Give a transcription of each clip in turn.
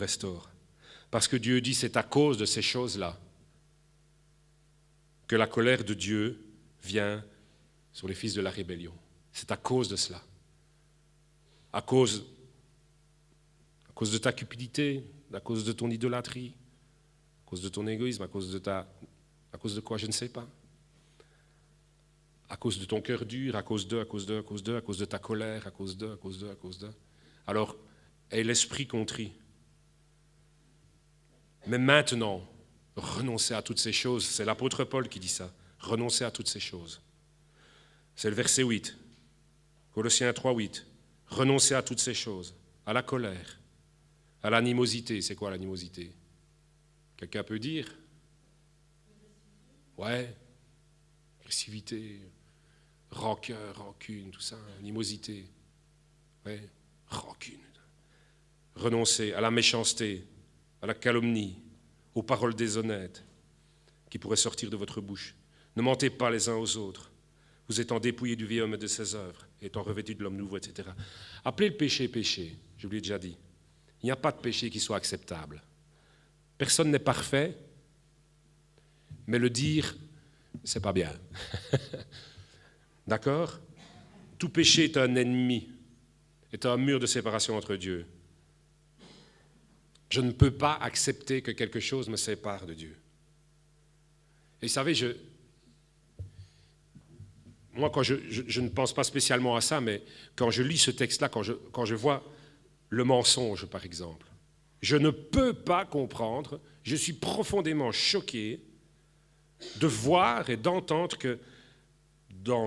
restaure. Parce que Dieu dit, c'est à cause de ces choses-là que la colère de Dieu vient sur les fils de la rébellion. C'est à cause de cela. À cause de ta cupidité, à cause de ton idolâtrie, à cause de ton égoïsme, à cause de quoi, je ne sais pas. À cause de ton cœur dur, à cause de ta colère, à cause de. Alors, aie l'esprit contrit. Mais maintenant, renoncez à toutes ces choses. C'est l'apôtre Paul qui dit ça. Renoncez à toutes ces choses. C'est le verset 8. Colossiens 3, 8. Renoncez à toutes ces choses. À la colère, à l'animosité. C'est quoi l'animosité? Quelqu'un peut dire? Ouais. Agressivité, rancœur, rancune, tout ça. Animosité. Ouais. Rancune. Renoncez à la méchanceté, à la calomnie, aux paroles déshonnêtes qui pourraient sortir de votre bouche. Ne mentez pas les uns aux autres, vous étant dépouillés du vieil homme et de ses œuvres, étant revêtus de l'homme nouveau, etc. Appelez le péché péché, je vous l'ai déjà dit. Il n'y a pas de péché qui soit acceptable. Personne n'est parfait, mais le dire, c'est pas bien. D'accord? Tout péché est un ennemi, est un mur de séparation entre Dieu. Je ne peux pas accepter que quelque chose me sépare de Dieu. Et vous savez, moi, quand je ne pense pas spécialement à ça, mais quand je lis ce texte-là, quand je vois le mensonge, par exemple, je ne peux pas comprendre, je suis profondément choqué de voir et d'entendre que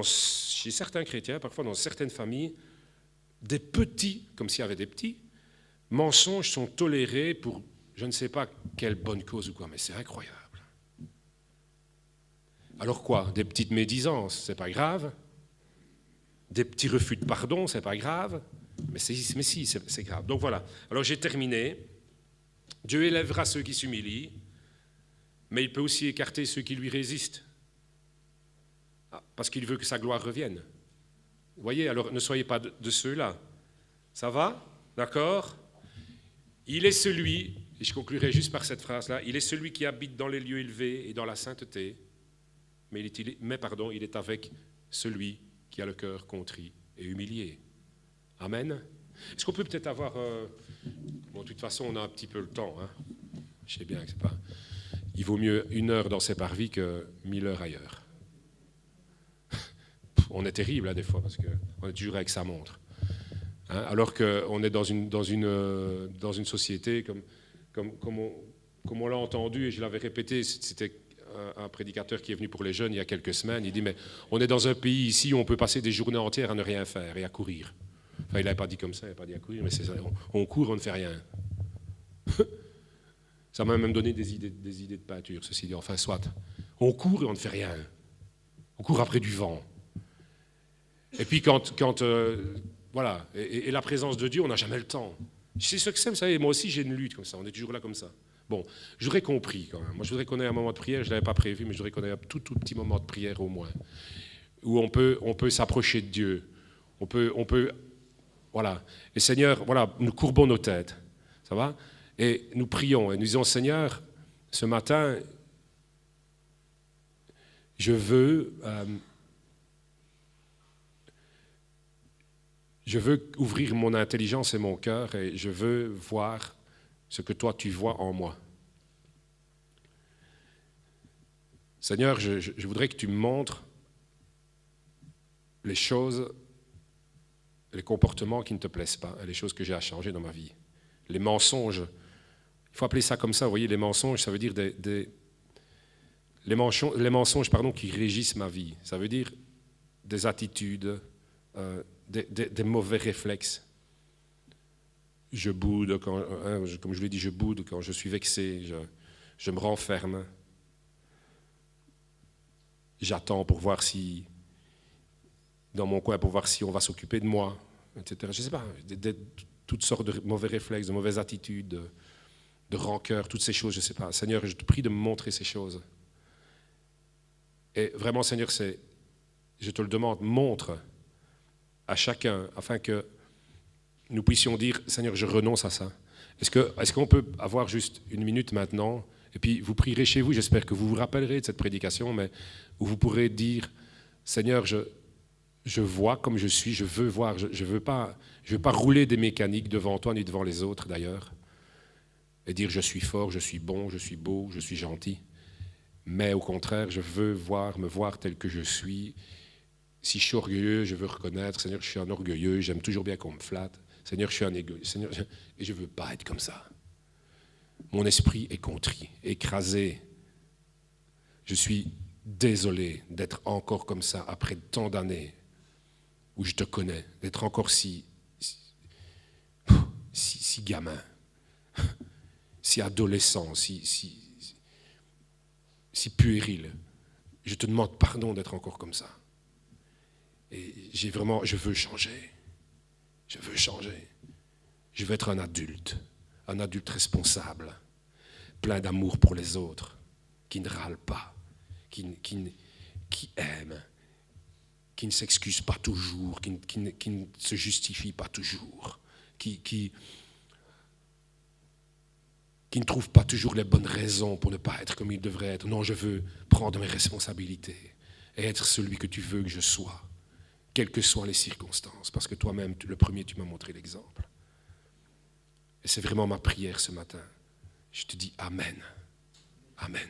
chez certains chrétiens, parfois dans certaines familles, des petits, comme s'il y avait des petits, mensonges sont tolérés pour je ne sais pas quelle bonne cause ou quoi, mais c'est incroyable. Alors quoi? Des petites médisances, c'est pas grave. Des petits refus de pardon, c'est pas grave. Mais si, c'est grave. Donc voilà. Alors j'ai terminé. Dieu élèvera ceux qui s'humilient, mais il peut aussi écarter ceux qui lui résistent. Parce qu'il veut que sa gloire revienne. Vous voyez, alors ne soyez pas de ceux-là. Ça va? D'accord? Il est celui, et je conclurai juste par cette phrase-là, il est celui qui habite dans les lieux élevés et dans la sainteté, mais il est avec celui qui a le cœur contrit et humilié. Amen. Est-ce qu'on peut peut-être avoir... Bon, de toute façon, on a un petit peu le temps. Hein. Je sais bien que c'est pas... Il vaut mieux 1 heure dans ses parvis que 1000 heures ailleurs. On est terrible, hein, des fois, parce qu'on est toujours avec sa montre. Hein, alors qu'on est dans une société, comme on l'a entendu, et je l'avais répété, c'était un prédicateur qui est venu pour les jeunes il y a quelques semaines, il dit, mais on est dans un pays ici où on peut passer des journées entières à ne rien faire et à courir. Enfin, il n'avait pas dit comme ça, il n'avait pas dit à courir, mais c'est ça, on court, on ne fait rien. Ça m'a même donné des idées de peinture, ceci dit, enfin, soit. On court et on ne fait rien. On court après du vent. Et puis voilà, et la présence de Dieu, on n'a jamais le temps. C'est ce que c'est, vous savez, moi aussi j'ai une lutte comme ça, on est toujours là comme ça. Bon, j'aurais compris quand même. Moi je voudrais qu'on ait un moment de prière, je ne l'avais pas prévu, mais je voudrais qu'on ait un tout petit moment de prière au moins, où on peut s'approcher de Dieu. On peut, voilà. Et Seigneur, voilà, nous courbons nos têtes, ça va? Et nous prions, et nous disons, Seigneur, ce matin, je veux ouvrir mon intelligence et mon cœur et je veux voir ce que toi tu vois en moi. Seigneur, je voudrais que tu me montres les choses, les comportements qui ne te plaisent pas, les choses que j'ai à changer dans ma vie. Les mensonges, il faut appeler ça comme ça, vous voyez, les mensonges, ça veut dire les mensonges qui régissent ma vie. Ça veut dire des attitudes, des mauvais réflexes. Je boude, comme je l'ai dit, je boude quand je suis vexé, je me renferme. J'attends pour voir si, dans mon coin, pour voir si on va s'occuper de moi, etc. Je ne sais pas, toutes sortes de mauvais réflexes, de mauvaises attitudes, de rancœur, toutes ces choses, je ne sais pas. Seigneur, je te prie de me montrer ces choses. Et vraiment, Seigneur, je te le demande, montre à chacun, afin que nous puissions dire, Seigneur, je renonce à ça. Est-ce qu'on peut avoir juste une minute maintenant, et puis vous prierez chez vous, j'espère que vous vous rappellerez de cette prédication, mais où vous pourrez dire, Seigneur, je vois comme je suis, je veux voir, je ne veux pas rouler des mécaniques devant toi ni devant les autres d'ailleurs, et dire je suis fort, je suis bon, je suis beau, je suis gentil, mais au contraire, je veux me voir tel que je suis. Si je suis orgueilleux, je veux reconnaître, Seigneur, je suis un orgueilleux, j'aime toujours bien qu'on me flatte. Seigneur, je suis un égoïste, Seigneur, et je ne veux pas être comme ça. Mon esprit est contrit, écrasé. Je suis désolé d'être encore comme ça après tant d'années où je te connais, d'être encore si gamin, si adolescent, si puéril. Je te demande pardon d'être encore comme ça. Et je veux changer. Je veux changer. Je veux être un adulte responsable, plein d'amour pour les autres, qui ne râle pas, qui aime, qui ne s'excuse pas toujours, qui ne se justifie pas toujours, qui ne trouve pas toujours les bonnes raisons pour ne pas être comme il devrait être. Non, je veux prendre mes responsabilités et être celui que tu veux que je sois, quelles que soient les circonstances, parce que toi-même, le premier, tu m'as montré l'exemple. Et c'est vraiment ma prière ce matin. Je te dis Amen. Amen.